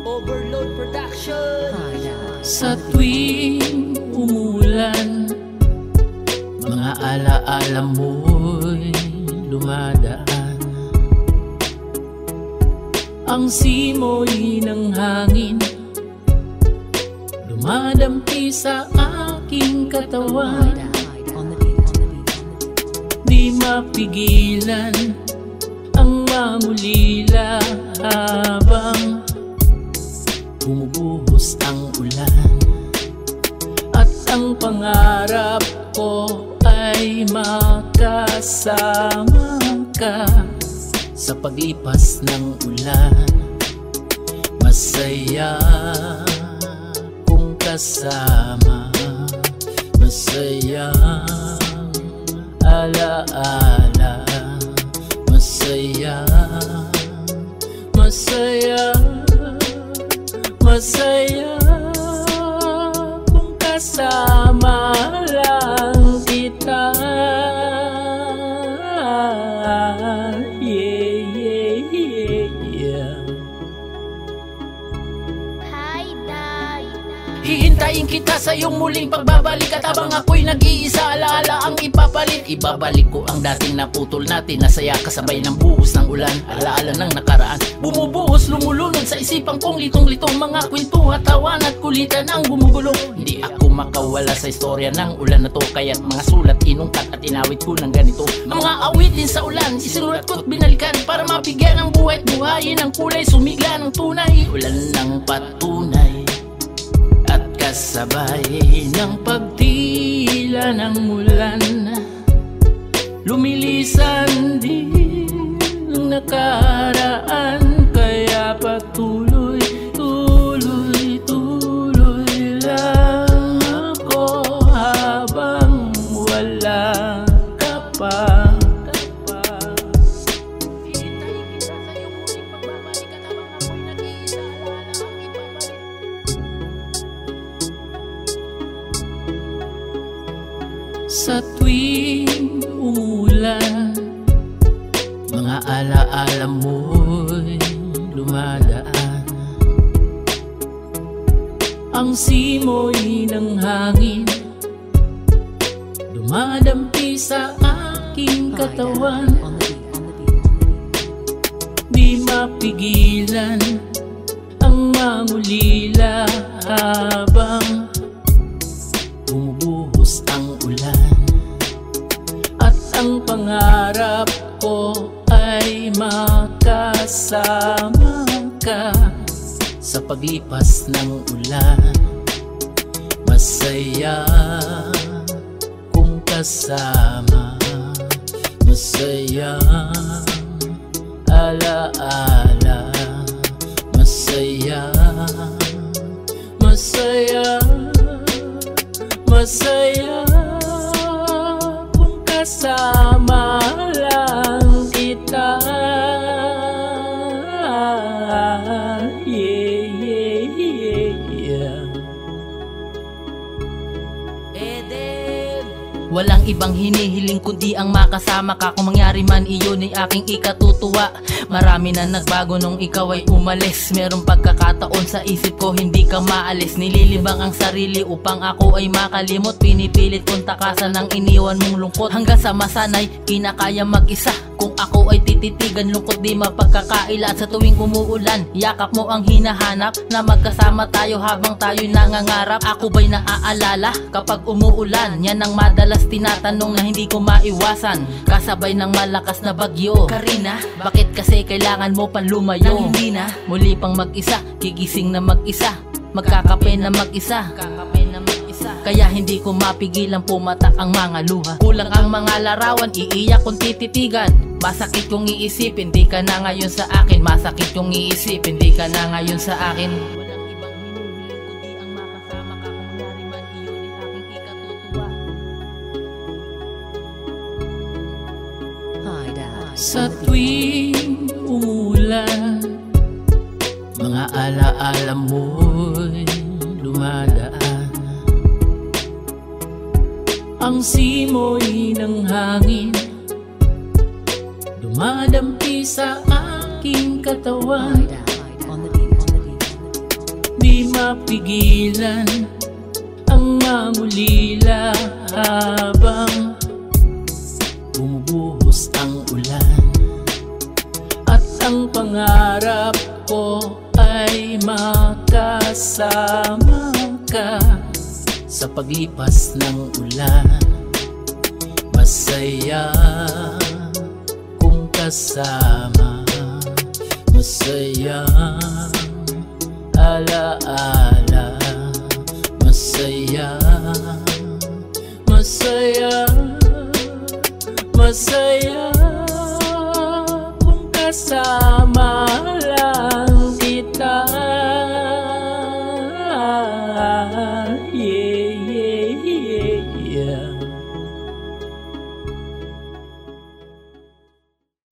Overload Production. Sa tuwing umulan, mga alaala mo'y lumadaan. Ang simoy ng hangin dumadampi sa aking katawan. Di mapigilan ang mamulila habang bumubuhos ang ulan. At ang pangarap ko ay makasama ka sa paglipas ng ulan. Masaya kung kasama, masaya alaala, masaya, masaya, masaya kung kasama lang kita. Yeah, yeah, yeah, yeah. Hi, Day. Hihintayin kita sa iyong muling pagbabalik. At habang ako'y nag-iisa, alaala ang ipapalit. Ibabalik ko ang dating naputol natin. Nasaya kasabay ng buhos ng ulan. Alaala ng nakaraan, bumubuhos, lumulunod sa isipan kong litong-litong mga kwentuhan, tawan at kulitan ang gumugulo. Hindi ako makawala sa istorya ng ulan na to, kaya't mga sulat inungkat at inawit ko ng ganito. Ang mga awitin sa ulan, isinulat ko't binalikan para mabigyan ng buhay at buhayin ang kulay, sumigla ng tunay. Ulan ng patunay at kasabay ng pagtila ng ulan, lumilisan din ang nakaraan. Kaya patuloy, tuloy, tuloy lang ako habang wala ka pa. Sa tuwing umulan, mga alaala mo'y lumadaan. Ang simoy ng hangin dumadampi sa aking katawan. Di mapigilan ang mamulila habang bumubuhos ang ulan. At ang pangarap ko ay makasama ka sa paglipas ng ulan. Masaya kung kasama, masaya alaala, masaya, masaya, masaya kung kasama lang kita. Yeah, yeah, yeah, yeah. Walang ibang hinihiling kundi ang makasama ka. Kung mangyari man iyon ay aking ikatutuwa. Marami na nagbago nung ikaw ay umalis. Merong pagkakataon sa isip ko hindi ka maalis. Nililibang ang sarili upang ako ay makalimot. Pinipilit kong takasan ang iniwan mong lungkot. Hanggang sa masanay, kinakaya mag-isa. Kung ako ay tititigan, lungkot di mapagkakaila. At sa tuwing umuulan, yakap mo ang hinahanap, na magkasama tayo habang tayo'y nangangarap. Ako ba'y naaalala kapag umuulan? Yan ang madalas tinatanong na hindi ko maiwasan, kasabay ng malakas na bagyo. Karina, bakit kasi kailangan mo pang lumayo? Nang hindi na muli pang mag-isa, gigising na mag-isa, magkakape na mag-isa, kaya hindi ko mapigilang pumatak ang mga luha. Kulang ang mga larawan, iiyak kung tititigan. Masakit kong iisip, hindi ka na ngayon sa akin. Masakit kong iisip, hindi ka na ngayon sa akin. Walang ibang hinuhiling kundi ang makasama ka. Kung mangyari man iyon ay aking ikatutuwa. Sa tuwing umulan, mga alaala mo'y lumadaan. Ang simoy ng hangin dumadampi sa aking katawan. mapigilan ang mangulila habang bumubuhos ang ulan. At ang pangarap ko ay makasama ka sa paglipas ng ulan. Masaya kung kasama, masaya alaala, masaya, masaya, masaya kung kasama.